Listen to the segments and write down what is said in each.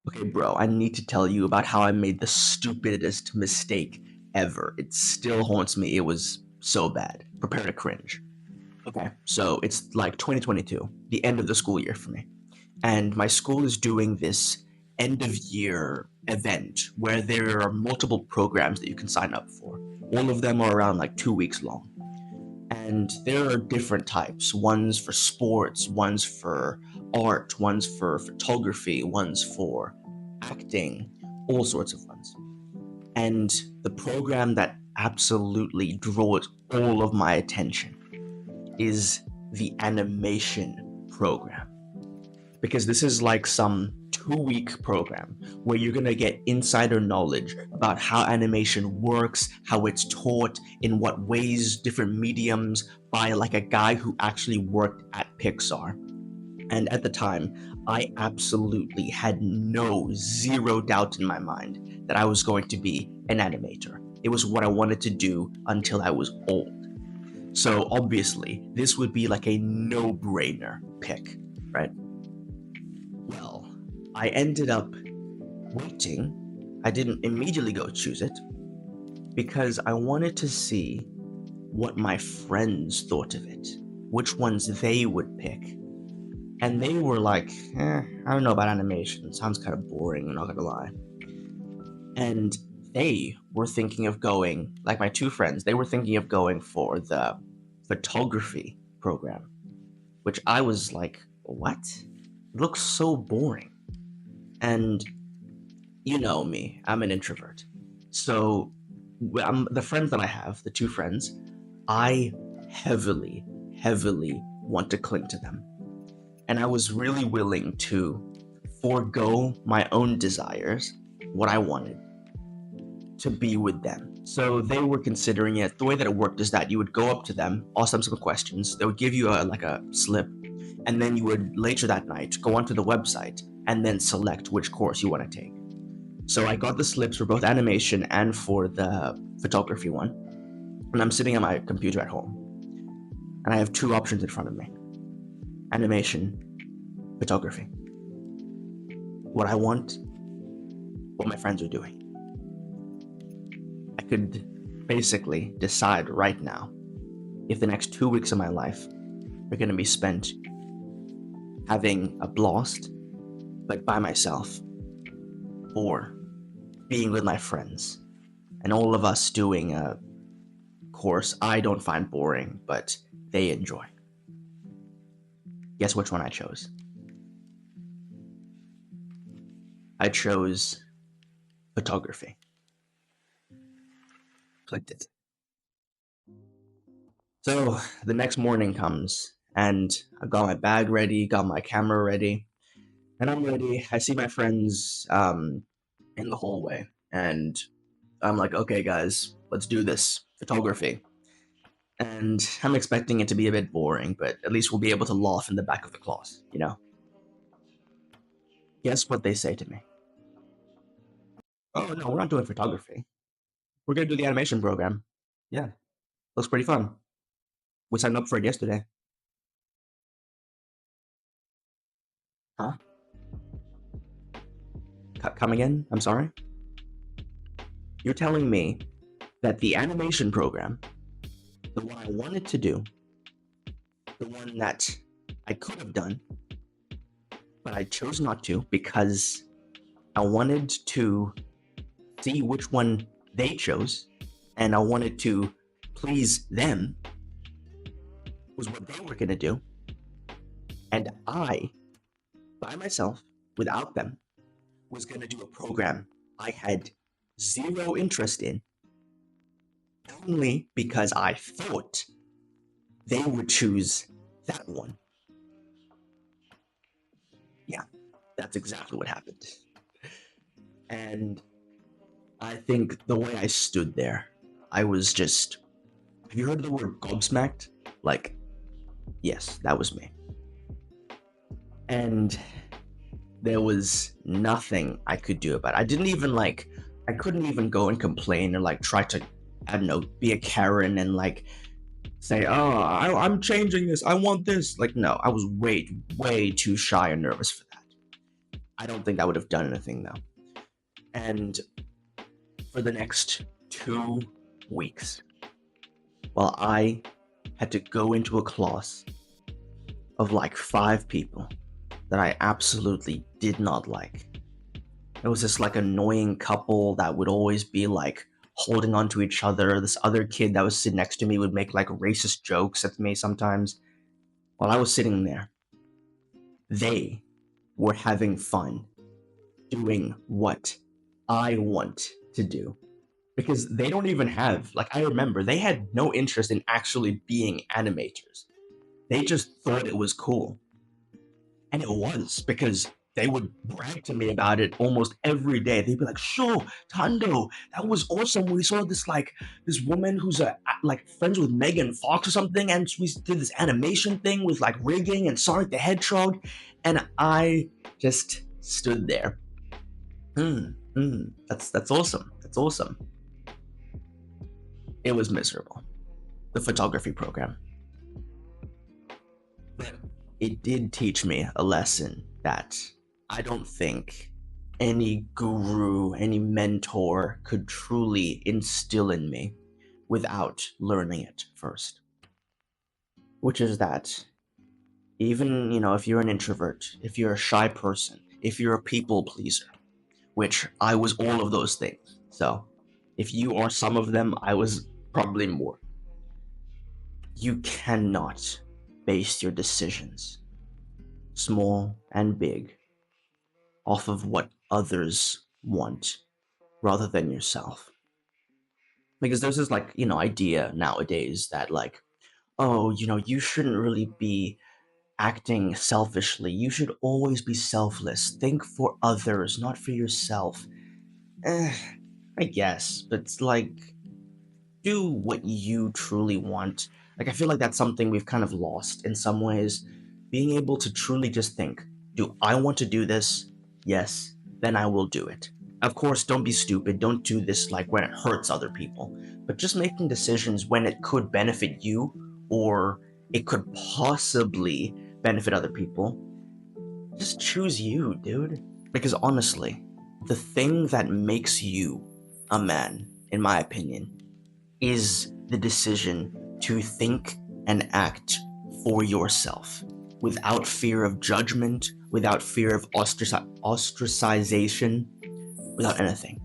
Okay, bro, I need to tell you about how I made the stupidest mistake ever. It still haunts me. It was so bad. Prepare to cringe. Okay, so it's like 2022, the end of the school year for me. And my school is doing this end of year event where there are multiple programs that you can sign up for. All of them are around like 2 weeks long. And there are different types. One's for sports, one's for art, one's for photography, one's for acting, all sorts of ones. And the program that absolutely draws all of my attention is the animation program. Because this is like some 2 week program where you're gonna get insider knowledge about how animation works, how it's taught, in what ways, different mediums, by like a guy who actually worked at Pixar. And at the time, I absolutely had zero doubt in my mind that I was going to be an animator. It was what I wanted to do until I was old. So obviously, this would be like a no-brainer pick, right? Well, I ended up waiting. I didn't immediately go choose it because I wanted to see what my friends thought of it, which ones they would pick. And they were like, I don't know about animation. It sounds kind of boring, I'm not gonna lie. And they were thinking of going, like my two friends, they were thinking of going for the photography program, which I was like, what? It looks so boring. And you know me, I'm an introvert. So the friends that I have, the two friends, I heavily, heavily want to cling to them. And I was really willing to forego my own desires, what I wanted, to be with them. So they were considering it. The way that it worked is that you would go up to them, ask them some questions. They would give you a slip, and then you would later that night go onto the website and then select which course you want to take. So I got the slips for both animation and for the photography one, and I'm sitting at my computer at home, and I have two options in front of me: animation, photography. What I want, what my friends are doing. I could basically decide right now if the next 2 weeks of my life are going to be spent having a blast, but by myself, or being with my friends, and all of us doing a course I don't find boring, but they enjoy. Guess which one I chose? I chose photography. Clicked it. So the next morning comes, and I've got my bag ready, got my camera ready, and I'm ready. I see my friends in the hallway, and I'm like, okay, guys, let's do this. Photography. And I'm expecting it to be a bit boring, but at least we'll be able to laugh in the back of the class, you know? Guess what they say to me? Oh, no, we're not doing photography. We're gonna do the animation program. Yeah, looks pretty fun. We signed up for it yesterday. Huh? Come again? I'm sorry? You're telling me that the animation program, the one I wanted to do, the one that I could have done, but I chose not to because I wanted to see which one they chose, and I wanted to please them, was what they were gonna do. And I, by myself, without them, was gonna do a program I had zero interest in, only because I thought they would choose that one. Yeah, that's exactly what happened. And I think the way I stood there, I was just. Have you heard of the word gobsmacked? Like, yes, that was me. And there was nothing I could do about it. I couldn't even go and complain or like try to, I don't know, be a Karen and like say, oh, I'm changing this, I want this. Like, no, I was way, way too shy and nervous for that. I don't think I would have done anything though. And for the next 2 weeks, while I had to go into a class of like 5 people that I absolutely did not like. It was this like annoying couple that would always be like holding on to each other. This other kid that was sitting next to me would make like racist jokes at me sometimes. While I was sitting there, they were having fun doing what I want to do. Because they don't even have, like, I remember they had no interest in actually being animators. They just thought it was cool. And it was, because they would brag to me about it almost every day. They'd be like, "Sure, Tando, that was awesome. We saw this woman who's like friends with Megan Fox or something, and we did this animation thing with like rigging and Sonic the Hedgehog." And I just stood there. That's awesome. That's awesome. It was miserable. The photography program. But it did teach me a lesson that I don't think any guru, any mentor could truly instill in me without learning it first. Which is that even, if you're an introvert, if you're a shy person, if you're a people pleaser, which I was all of those things. So if you are some of them, I was probably more. You cannot base your decisions, small and big, off of what others want rather than yourself. Because there's this idea nowadays that oh, you shouldn't really be acting selfishly. You should always be selfless. Think for others, not for yourself. I guess, but it's do what you truly want. I feel like that's something we've kind of lost in some ways. Being able to truly just think, do I want to do this? Yes, then I will do it. Of course, don't be stupid. Don't do this when it hurts other people. But just making decisions when it could benefit you or it could possibly benefit other people. Just choose you, dude. Because honestly, the thing that makes you a man, in my opinion, is the decision to think and act for yourself without fear of judgment, without fear of ostracization, without anything.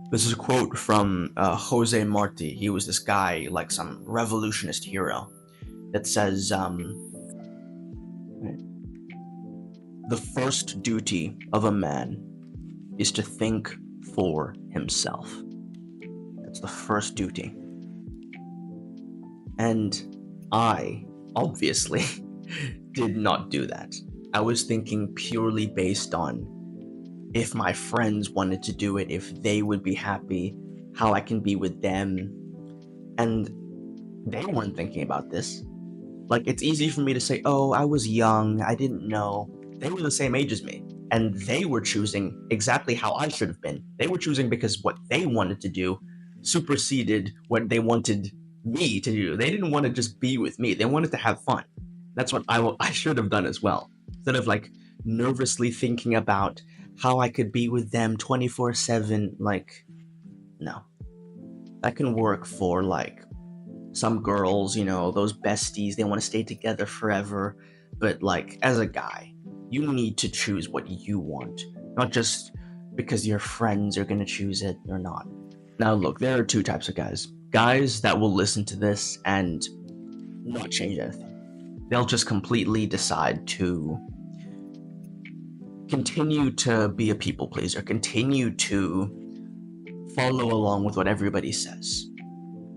This is a quote from Jose Marti. He was this guy, some revolutionist hero, that says, the first duty of a man is to think for himself. That's the first duty. And I, obviously, did not do that. I was thinking purely based on if my friends wanted to do it, if they would be happy, how I can be with them. And they weren't thinking about this. It's easy for me to say, oh, I was young, I didn't know. They were the same age as me. And they were choosing exactly how I should have been. They were choosing because what they wanted to do superseded what they wanted me to do. They didn't want to just be with me. They wanted to have fun. That's what I should have done as well. Instead of nervously thinking about how I could be with them 24/7, no. That can work for some girls, those besties, they want to stay together forever. But as a guy, you need to choose what you want, not just because your friends are going to choose it or not. Now look, there are two types of guys. Guys that will listen to this and not change anything. They'll just completely decide to continue to be a people pleaser, continue to follow along with what everybody says.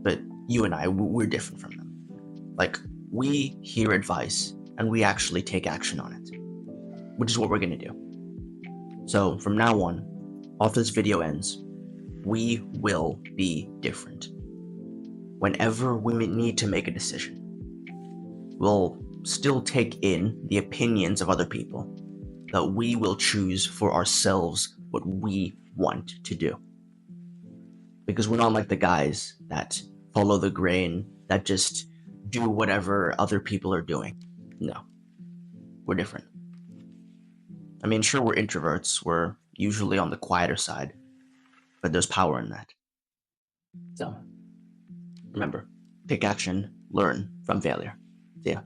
But you and I, we're different from them. We hear advice and we actually take action on it, which is what we're going to do. So from now on, after this video ends, we will be different. Whenever we need to make a decision, we'll still take in the opinions of other people, that we will choose for ourselves what we want to do. Because we're not like the guys that follow the grain, that just do whatever other people are doing. No, we're different. I mean, sure, we're introverts. We're usually on the quieter side, but there's power in that. So, remember, take action, learn from failure. See ya.